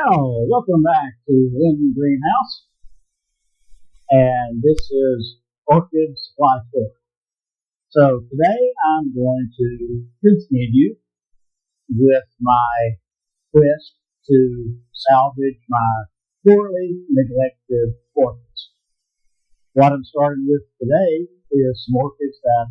Well, welcome back to the Greenhouse, and this is Orchids Fly Fish. So today I'm going to continue with my quest to salvage my poorly neglected orchids. What I'm starting with today is some orchids that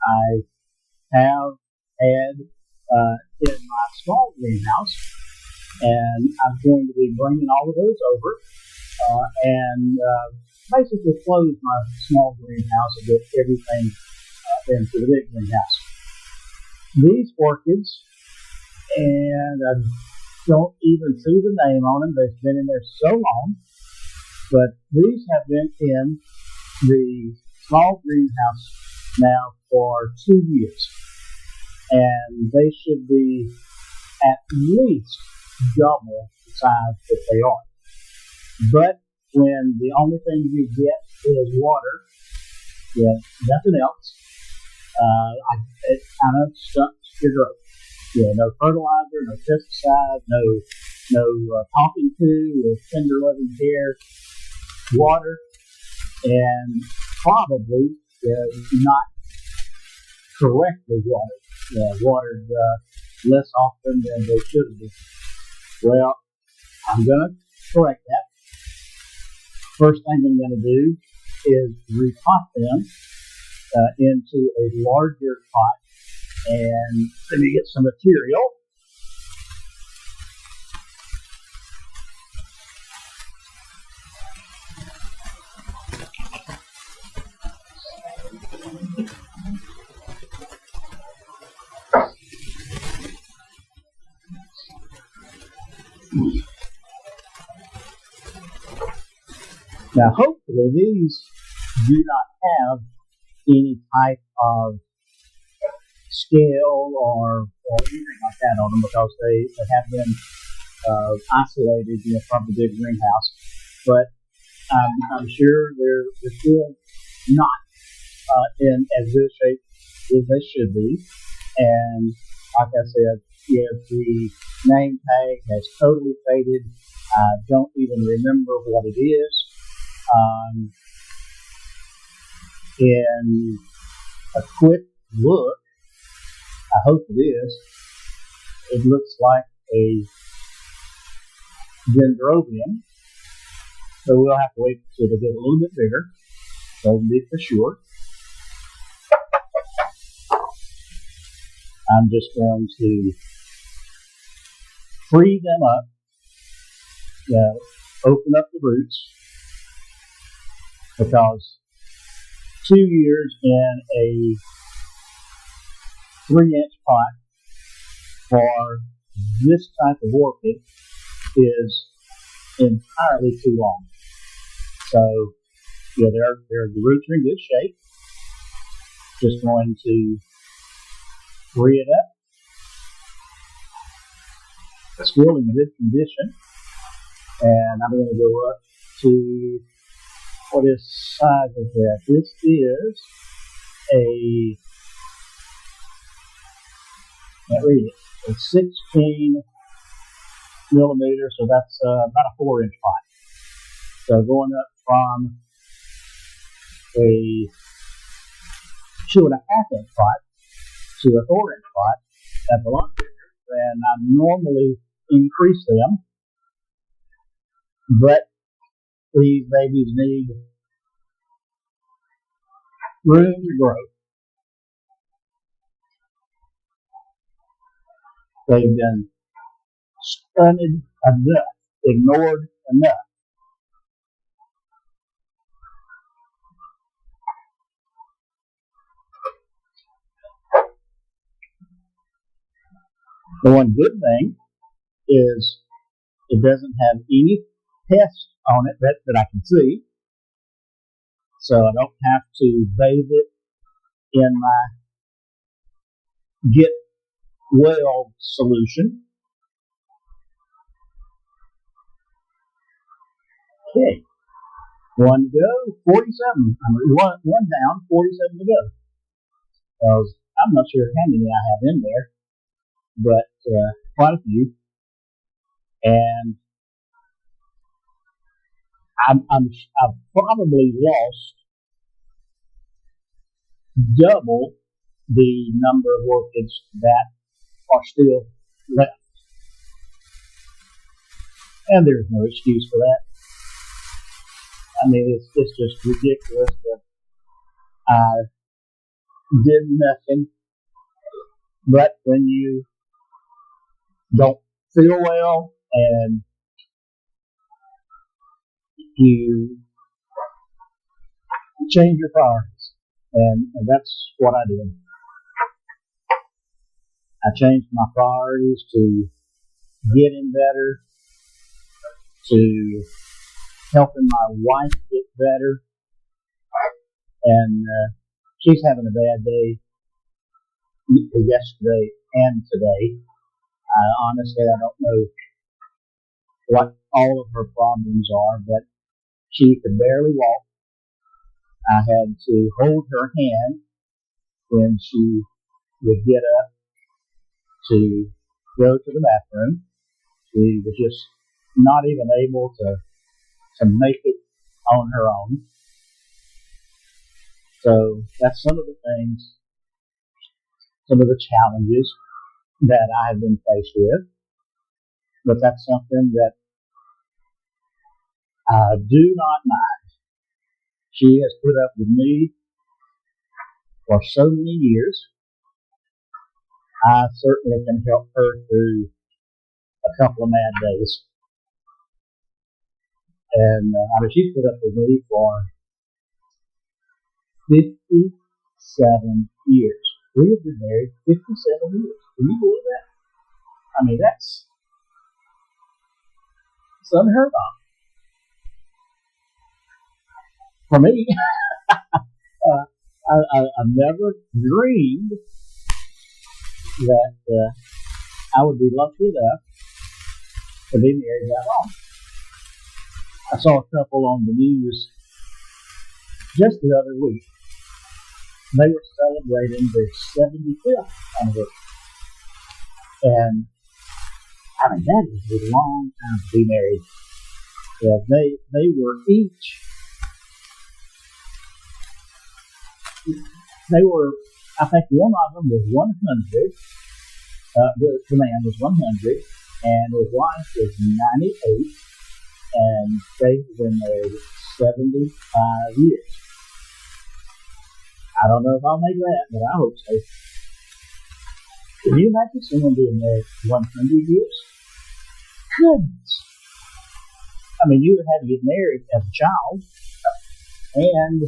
I have had in my small greenhouse. And I'm going to be bringing all of those over and basically close my small greenhouse and get everything into the big greenhouse. These orchids, and I don't even see the name on them, they've been in there so long, but these have been in the small greenhouse now for 2 years. And they should be at least double the size that they are. But when the only thing you get is water, nothing else, it kind of stunts your growth. No fertilizer, no pesticide, no talking to or tender loving care, water, and probably not correctly watered less often than they should be. Well, I'm going to correct that. First thing I'm going to do is repot them into a larger pot, and let me get some material. Now, hopefully, these do not have any type of scale or anything like that on them because they have been isolated from the big greenhouse. But I'm sure they're still not in as good shape as they should be. And like I said, the name tag has totally faded. I don't even remember what it is. In a quick look, I hope it is, it looks like a dendrobium. So we'll have to wait until they get a little bit bigger. That'll be for sure. I'm just going to free them up, open up the roots, because 2 years in a 3-inch pot for this type of orchid is entirely too long. So, the roots are in good shape. Just going to free it up. It's still in good condition. And I'm going to go up to, what size is that? This is can't read it, a 16 millimeter, so that's about a 4-inch pot. So going up from a 2.5-inch pot to a 4-inch pot, that's a lot bigger than I normally increase them. But these babies need room to grow. They've been stunted enough, ignored enough. The one good thing is it doesn't have any pests on it that I can see. So I don't have to bathe it in my Get Well solution. Okay, one to go, 47. One down, 47 to go. I'm not sure how many I have in there, but quite a few. And I've probably lost double the number of orchids that are still left. And there's no excuse for that. I mean, it's just ridiculous that I did nothing. But when you don't feel well and you change your priorities, and that's what I did. I changed my priorities to getting better, to helping my wife get better, and she's having a bad day yesterday and today. Honestly, I don't know what all of her problems are, but she could barely walk. I had to hold her hand when she would get up to go to the bathroom. She was just not even able to make it on her own. So that's some of the things, some of the challenges that I have been faced with. But that's something that I do not mind. She has put up with me for so many years. I certainly can help her through a couple of mad days. And I mean, she's put up with me for 57 years. We have been married 57 years. Can you believe that? I mean, that's unheard of. For me, I never dreamed that I would be lucky enough to be married that long. I saw a couple on the news just the other week. They were celebrating their 75th anniversary. And I mean, that is a long time to be married. Yeah, they were each, I think one of them was 100, the man was 100, and his wife was 98, and they've been married 75 years. I don't know if I'll make that, but I hope so. Can you imagine someone being married 100 years? Goodness. I mean, you would have to get married as a child and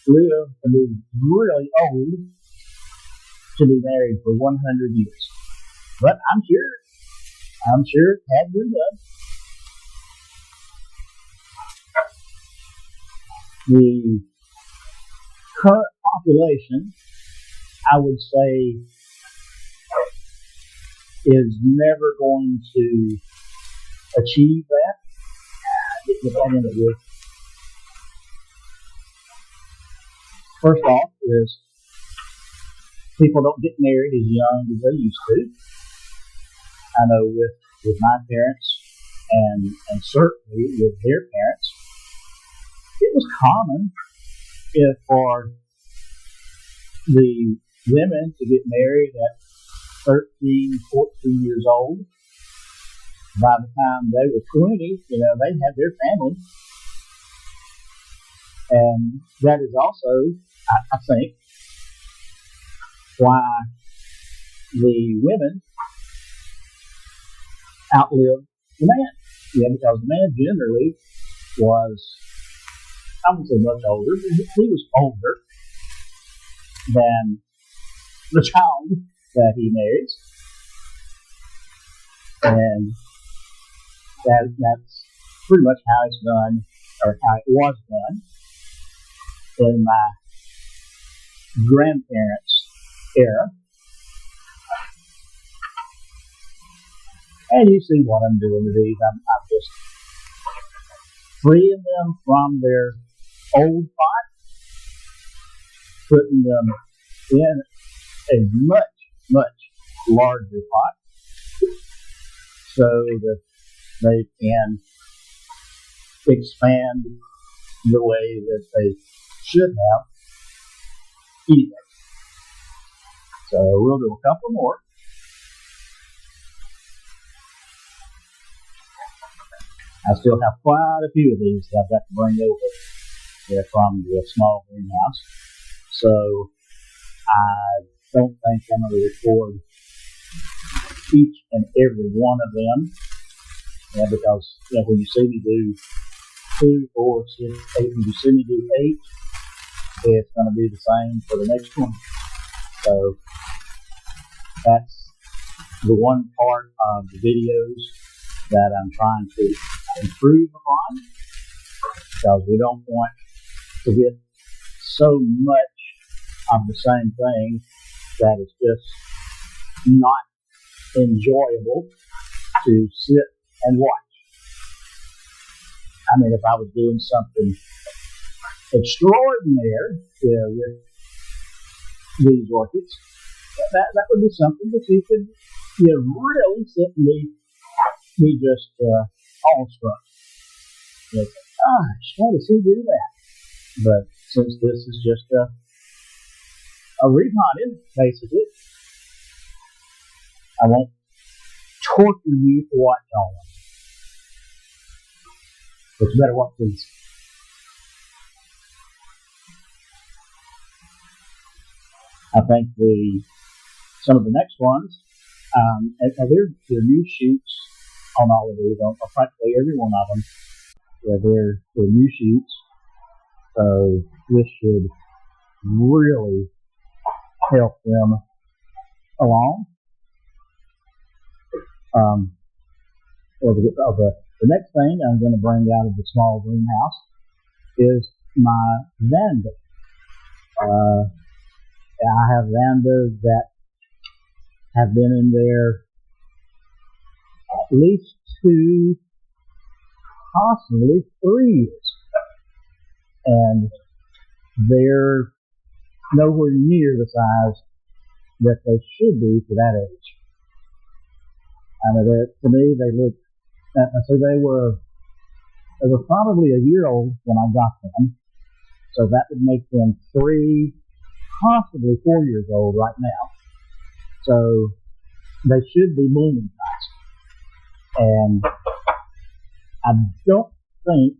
live to be really old to be married for 100 years. But I'm sure it had been done. The current population, I would say, is never going to achieve that. Get that into this. First off is people don't get married as young as they used to. I know with my parents and certainly with their parents, it was common for the women to get married at 13, 14 years old. By the time they were 20, they had their family. And that is also, I think, why the women outlived the man. Yeah, because the man generally was, I wouldn't say much older, but he was older than the child that he marries. And that's pretty much how it's done, or how it was done in my grandparents' era. And you see what I'm doing to these. I'm just freeing them from their old pot, putting them in a much, much larger pot so that they can expand the way that they should have anyway. So we'll do a couple more. I still have quite a few of these that I've got to bring over from the small greenhouse. So I don't think I'm going to record each and every one of them. Because when you see me do 2, 4, 6, 8, when you see me do 8, it's going to be the same for the next one. So that's the one part of the videos that I'm trying to improve upon, because we don't want to get so much of the same thing that is just not enjoyable to sit and watch. I mean, if I was doing something extraordinary with these orchids, that would be something that you could really sit and be just awestruck. Gosh, how does he do that? But since this is just a repotting, basically, I won't torture you to watch all of them. But you better watch these. I think some of the next ones, they're new shoots on all of these, on practically every one of them. They're new shoots. So this should really help them along. The next thing I'm going to bring out of the small greenhouse is my vanda. I have vandas that have been in there at least 2, possibly 3 years. And they're nowhere near the size that they should be for that age. I mean, to me, they look, so they were probably a year old when I got them. So that would make them 3, possibly 4 years old right now. So they should be blooming fast. And I don't think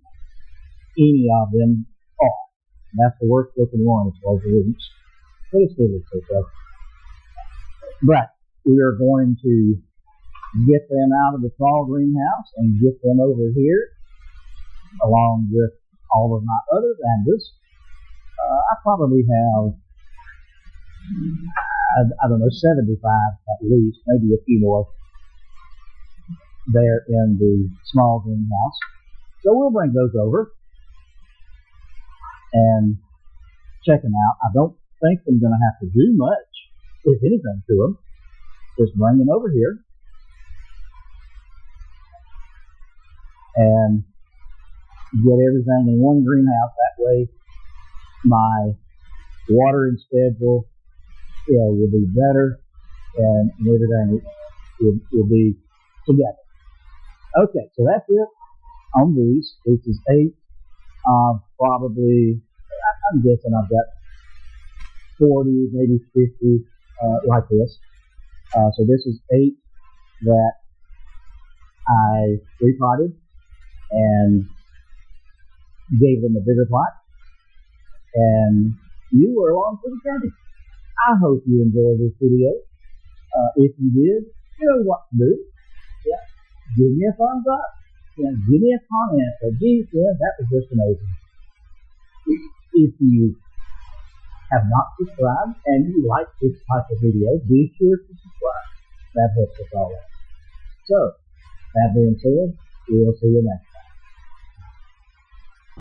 any of them are. That's the worst looking one as far as the roots. But it still looks okay. But we are going to get them out of the small greenhouse and get them over here, along with all of my other vandas. I probably have, I don't know, 75 at least, maybe a few more there in the small greenhouse. So we'll bring those over and check them out. I don't think I'm going to have to do much, if anything, to them. Just bring them over here and get everything in one greenhouse. That way my watering schedule will be better, and everything will be together. Okay, so that's it on these. This is 8 probably, I'm guessing I've got 40, maybe 50 like this. So this is 8 that I repotted and gave them a bigger pot. And you were along for the journey. I hope you enjoyed this video. If you did, you know what to do. Yeah, give me a thumbs up. Yeah, give me a comment. Geez, yeah, that was just amazing. If you have not subscribed and you like this type of video, be sure to subscribe. That helps us all out. So, that being said, we'll see you next time.